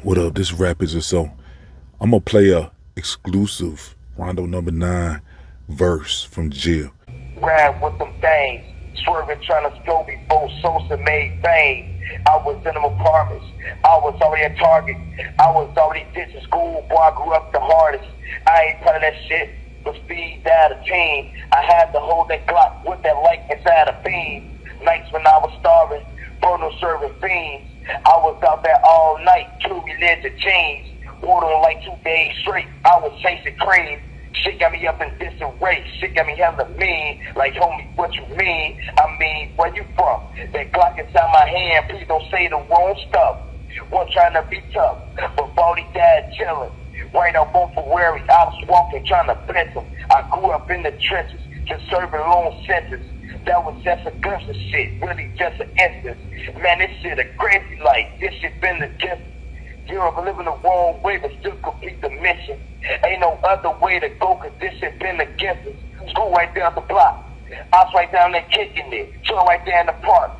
What up? This rap is a song. I'm gonna play a exclusive RondoNumbaNine verse from jail. Ride with them things, swerving trying to slow before Sosa made fame. I was in them apartments, I was already at Target, I was already ditching school, boy I grew up the hardest. I ain't part of that shit, but speed out of team. I had to hold that Glock with that light inside a beam. Nights when I was starving, Bruno serving fiends. I was out there all night, true religion jeans. Water like 2 days straight, I was chasing cream. Shit got me up in disarray, shit got me hella mean. Like, homie, what you mean? I mean, where you from? That Glock inside my hand, please don't say the wrong stuff. One trying to be tough, but Baldy died chillin'. Right up on Ferrari, I was walking trying to bless him. I grew up in the trenches, just serving long sentence. That was just a glimpse of shit, really just an instance. Man, this shit a crazy life, this shit been the gift. You're living the wrong way, but still complete the mission. Ain't no other way to go, cause this shit been against us. School right down the block, I was right down there kicking it. Chill right there in the park,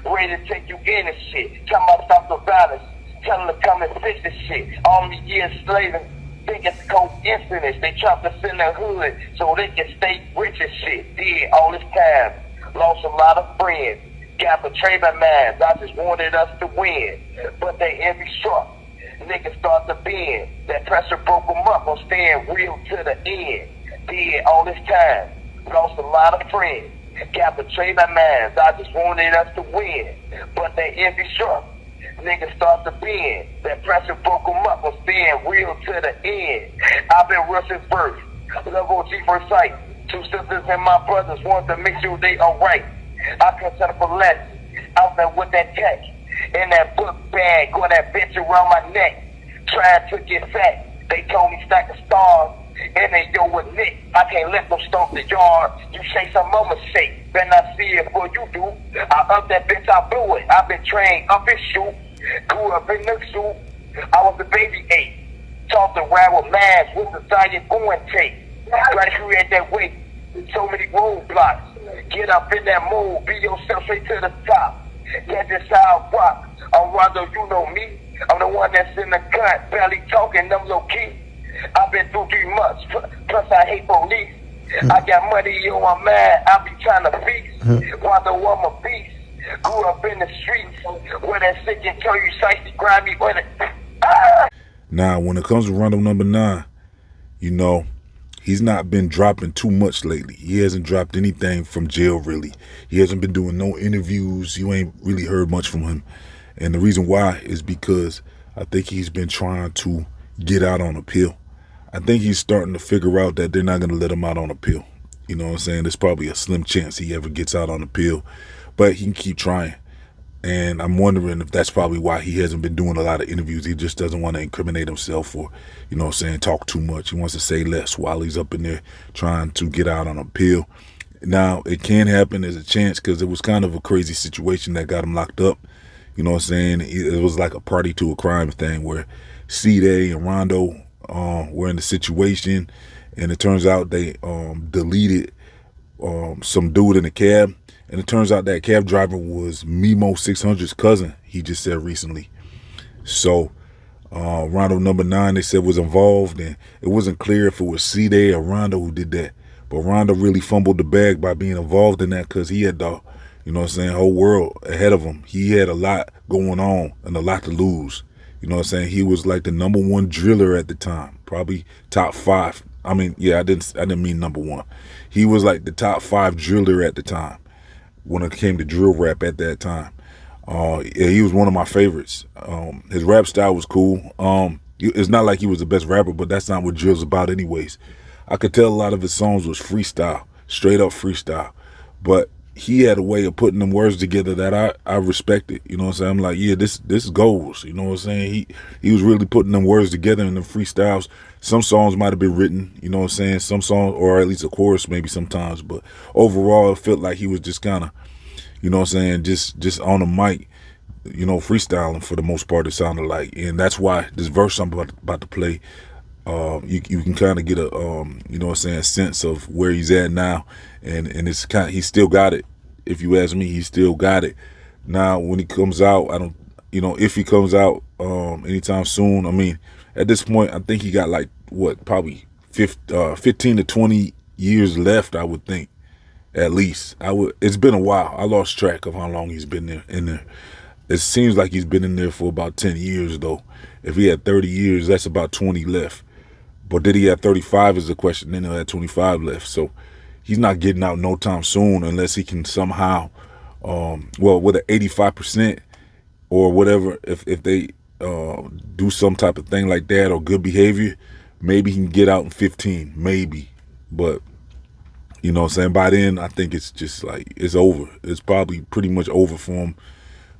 ready to take you in and shit. Tell me to stop the violence, tell them to come and fix this shit. All me years slaving, think it's coincidence. They trapped us in the hood, so they can stay rich and shit. Did all this time, lost a lot of friends. Got betrayed by minds, I just wanted us to win. But they envy struck. Niggas start to bend. That pressure broke them up on staying real to the end. Did all this time, lost a lot of friends. Got betrayed by minds, I just wanted us to win. But they envy struck. Niggas start to bend. That pressure broke them up on staying real to the end. I've been real since birth. Love OG first sight. 2 sisters and my brothers want to make sure they alright. I can set up a lesson. Out there with that tech. In that book bag, got that bitch around my neck. Trying to get fat, they told me stack of stars. And they yo with Nick, I can't let them stomp the yard. You say some mama say, then I see it before you do. I up that bitch, I blew it. I been trained up and shoot. Grew up in the suit. I was a baby 8. Taught to ride with mans, what society go and take. Try to create that way. So many roadblocks. Get up in that mood, be yourself straight to the top. Get this how I rock. I'm Rondo, you know me. I'm the one that's in the cut, barely talking, I'm low key. I've been through 3 months, plus I hate police. I got money on my mind, I be trying to feast. Rondo, I'm a beast. Grew up in the streets, where that sick and tell you shiesty, grimy, with it. Now, when it comes to RondoNumbaNine, you know, he's not been dropping too much lately. He hasn't dropped anything from jail, really. He hasn't been doing no interviews. You ain't really heard much from him. And the reason why is because I think he's been trying to get out on appeal. I think he's starting to figure out that they're not going to let him out on appeal. You know what I'm saying? There's probably a slim chance he ever gets out on appeal, but he can keep trying. And I'm wondering if that's probably why he hasn't been doing a lot of interviews. He just doesn't want to incriminate himself or, you know what I'm saying, talk too much. He wants to say less while he's up in there trying to get out on appeal. Now, it can happen. There's a chance because it was kind of a crazy situation that got him locked up. You know what I'm saying? It was like a party to a crime thing where C-Day and Rondo were in the situation, and it turns out they deleted some dude in a cab, and it turns out that cab driver was Memo 600's cousin, he just said recently. So RondoNumbaNine, they said, was involved, and it wasn't clear if it was C-Day or Rondo who did that. But Rondo really fumbled the bag by being involved in that because he had the, you know what I'm saying, whole world ahead of him. He had a lot going on and a lot to lose. You know what I'm saying? He was like the #1 driller at the time, probably top 5. I mean, yeah, I didn't mean #1. He was like the top 5 driller at the time when it came to drill rap at that time. Yeah, he was one of my favorites. His rap style was cool. It's not like he was the best rapper, but that's not what drill's about anyways. I could tell a lot of his songs was freestyle, straight up freestyle. But he had a way of putting them words together that I respected. You know what I'm saying? I'm like, yeah, this goes. You know what I'm saying? He was really putting them words together in the freestyles. Some songs might have been written, you know what I'm saying? Some songs, or at least a chorus maybe sometimes. But overall, it felt like he was just kind of, you know what I'm saying, just on the mic, you know, freestyling for the most part, it sounded like. And that's why this verse I'm about to play, you can kind of get a, you know what I'm saying, sense of where he's at now. And it's kind of, he still got it. If you ask me, he still got it. Now, when he comes out, if he comes out anytime soon, I mean, at this point, I think he got like probably 15 to 20 years left. I would think, at least. It's been a while. I lost track of how long he's been there in there. It seems like he's been in there for about 10 years though. If he had 30 years, that's about 20 left. But did he have 35 is the question. Then he'll have 25 left. So he's not getting out no time soon unless he can somehow, with an 85% or whatever, if they do some type of thing like that or good behavior, maybe he can get out in 15, maybe. But, you know what I'm saying, by then, I think it's just like, it's over. It's probably pretty much over for him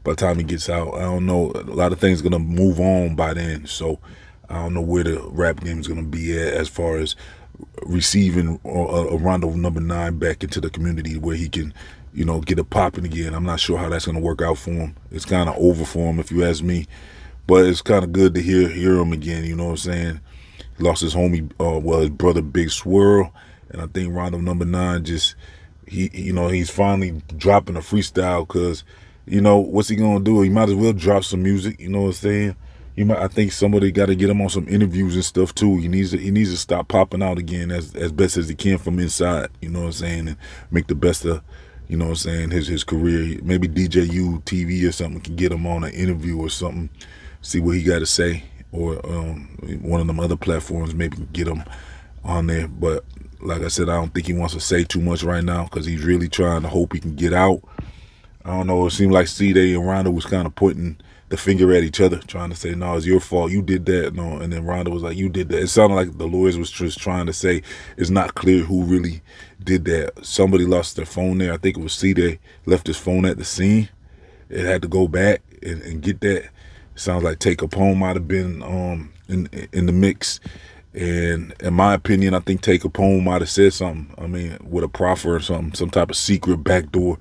by the time he gets out. I don't know. A lot of things are going to move on by then. So I don't know where the rap game is going to be at as far as receiving a RondoNumbaNine back into the community where he can, get it popping again. I'm not sure how that's going to work out for him. It's kind of over for him, if you ask me. But it's kind of good to hear him again, you know what I'm saying? He lost his homie, his brother Big Swirl. And I think RondoNumbaNine just, he's finally dropping a freestyle because, what's he going to do? He might as well drop some music, you know what I'm saying? I think somebody got to get him on some interviews and stuff too. He needs to stop popping out again as best as he can from inside, you know what I'm saying, and make the best of, you know what I'm saying, his career. Maybe DJU TV or something can get him on an interview or something, see what he got to say, or one of them other platforms maybe get him on there. But like I said, I don't think he wants to say too much right now because he's really trying to hope he can get out. I don't know. It seemed like C-Day and Rondo was kind of pointing the finger at each other, trying to say, no, it's your fault. You did that. No. And then Rondo was like, you did that. It sounded like the lawyers was just trying to say it's not clear who really did that. Somebody lost their phone there. I think it was C-Day, left his phone at the scene. It had to go back and get that. It sounds like Take Up Home might have been in the mix. And in my opinion, I think Take Up Home might have said something. I mean, with a proffer or something, some type of secret backdoor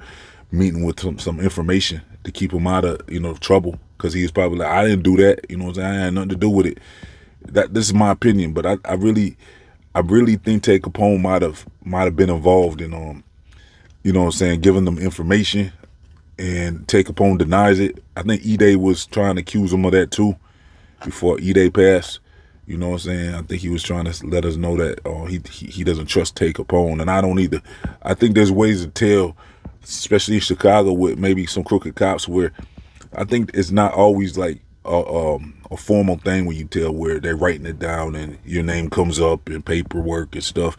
meeting with some information to keep him out of, trouble. Because he was probably like, I didn't do that. You know what I'm saying? I had nothing to do with it. This is my opinion, but I really think Take Up Home might have been involved in you know what I'm saying, giving them information, and Take Up Home denies it. I think E-Day was trying to accuse him of that too before E-Day passed. You know what I'm saying? I think he was trying to let us know that he doesn't trust Take Up Home, and I don't either. I think there's ways to tell, especially in Chicago with maybe some crooked cops, where I think it's not always like a formal thing when you tell, where they're writing it down and your name comes up in paperwork and stuff.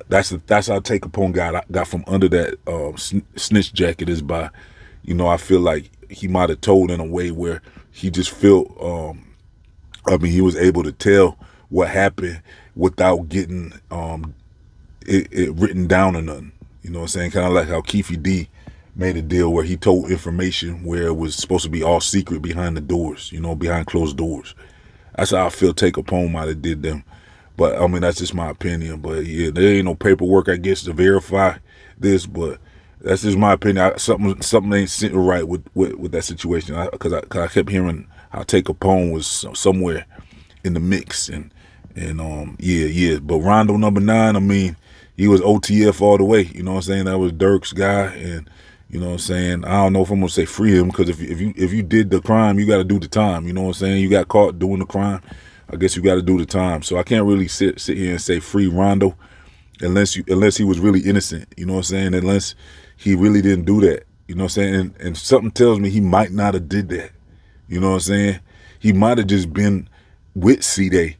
That's how Take Up Home got from under that snitch jacket, is by, I feel like he might have told in a way where he just felt, he was able to tell what happened without getting it written down or nothing. You know what I'm saying? Kind of like how Keefy D made a deal where he told information where it was supposed to be all secret behind the doors, behind closed doors. That's how I feel Take Up Home might have did them. But, that's just my opinion. But, yeah, there ain't no paperwork, I guess, to verify this. But that's just my opinion. Something ain't sitting right with that situation. Because I kept hearing how Take Up Home was somewhere in the mix. And yeah. But RondoNumbaNine, he was OTF all the way. You know what I'm saying? That was Dirk's guy. And, you know what I'm saying? I don't know if I'm going to say free him, because if you did the crime, you got to do the time. You know what I'm saying? You got caught doing the crime, I guess you got to do the time. So I can't really sit here and say free Rondo unless he was really innocent. You know what I'm saying? Unless he really didn't do that. You know what I'm saying? And something tells me he might not have did that. You know what I'm saying? He might have just been with C-Day.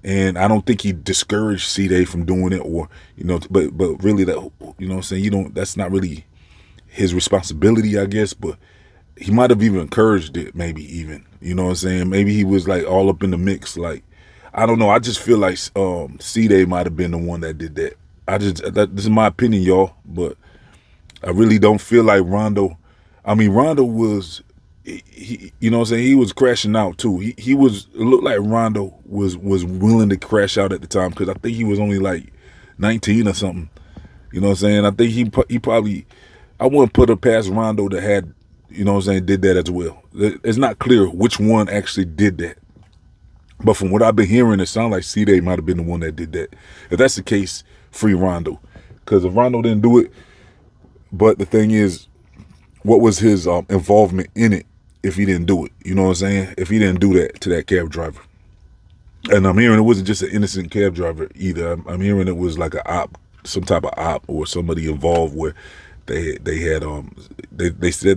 And I don't think he discouraged C-Day from doing it, or, but really that, you know what I'm saying? That's not really his responsibility, I guess, but he might have even encouraged it, maybe even, you know what I'm saying? Maybe he was like all up in the mix. Like, I don't know. I just feel like C-Day might have been the one that did that. This is my opinion, y'all, but I really don't feel like Rondo. Rondo was, he you know what I'm saying? He was crashing out too. It looked like Rondo was willing to crash out at the time, because I think he was only like 19 or something. You know what I'm saying? I think he probably, I wouldn't put it past Rondo that had, you know what I'm saying, did that as well. It's not clear which one actually did that. But from what I've been hearing, it sounds like C-Day might have been the one that did that. If that's the case, free Rondo. Because if Rondo didn't do it, but the thing is, what was his involvement in it? if he didn't do it. You know what I'm saying? If he didn't do that to that cab driver. And I'm hearing it wasn't just an innocent cab driver either. I'm hearing it was like a op, some type of op or somebody involved where they said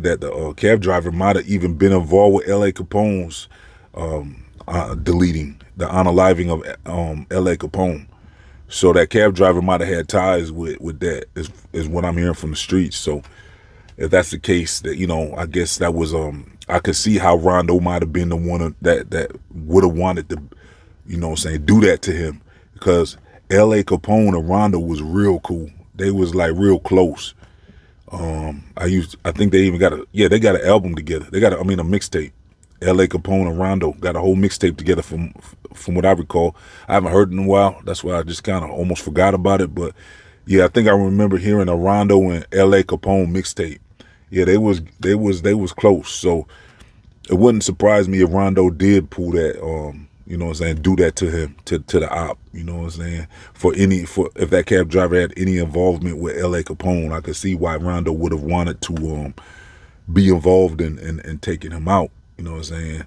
that the cab driver might have even been involved with L.A. Capone's deleting, the unaliving of L.A. Capone. So that cab driver might have had ties with that is what I'm hearing from the streets. So if that's the case, that, you know, I guess that was I could see how Rondo might have been the one that would have wanted to, you know what I'm saying, do that to him, because L.A. Capone and Rondo was real cool. They was like real close. I think they even got they got an album together. They got a mixtape. L.A. Capone and Rondo got a whole mixtape together from what I recall. I haven't heard it in a while. That's why I just kind of almost forgot about it. But yeah, I think I remember hearing a Rondo and L.A. Capone mixtape. Yeah, they was close. So it wouldn't surprise me if Rondo did pull that, you know what I'm saying, do that to him, to the op, you know what I'm saying, if that cab driver had any involvement with L.A. Capone. I could see why Rondo would have wanted to be involved in taking him out, you know what I'm saying,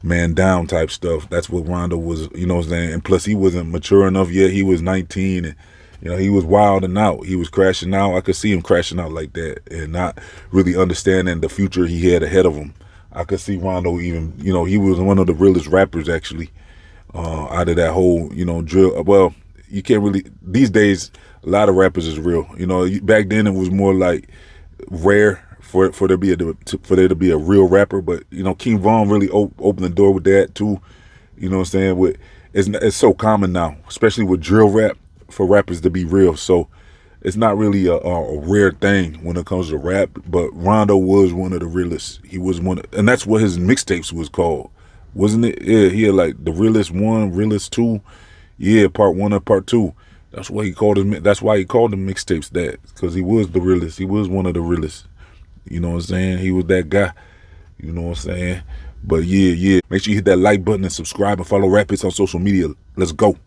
man down type stuff. That's what Rondo was, you know what I'm saying, and plus he wasn't mature enough yet. He was 19, and you know, he was wilding out. He was crashing out. I could see him crashing out like that and not really understanding the future he had ahead of him. I could see Rondo even, you know, he was one of the realest rappers actually out of that whole, you know, drill. Well, you can't really, these days, a lot of rappers is real. You know, back then it was more like rare for there to be a real rapper. But, you know, King Von really opened the door with that too. You know what I'm saying? It's so common now, especially with drill rap, for rappers to be real. So it's not really a rare thing when it comes to rap, but Rondo was one of the realest. He was and that's what his mixtapes was called, wasn't it? Yeah, he had like the realest 1, realest 2. Yeah, part 1 and part 2. That's why he called them mixtapes that, because he was the realest. He was one of the realest. You know what I'm saying? He was that guy. You know what I'm saying? But yeah. Make sure you hit that like button and subscribe and follow Rap Hits on social media. Let's go.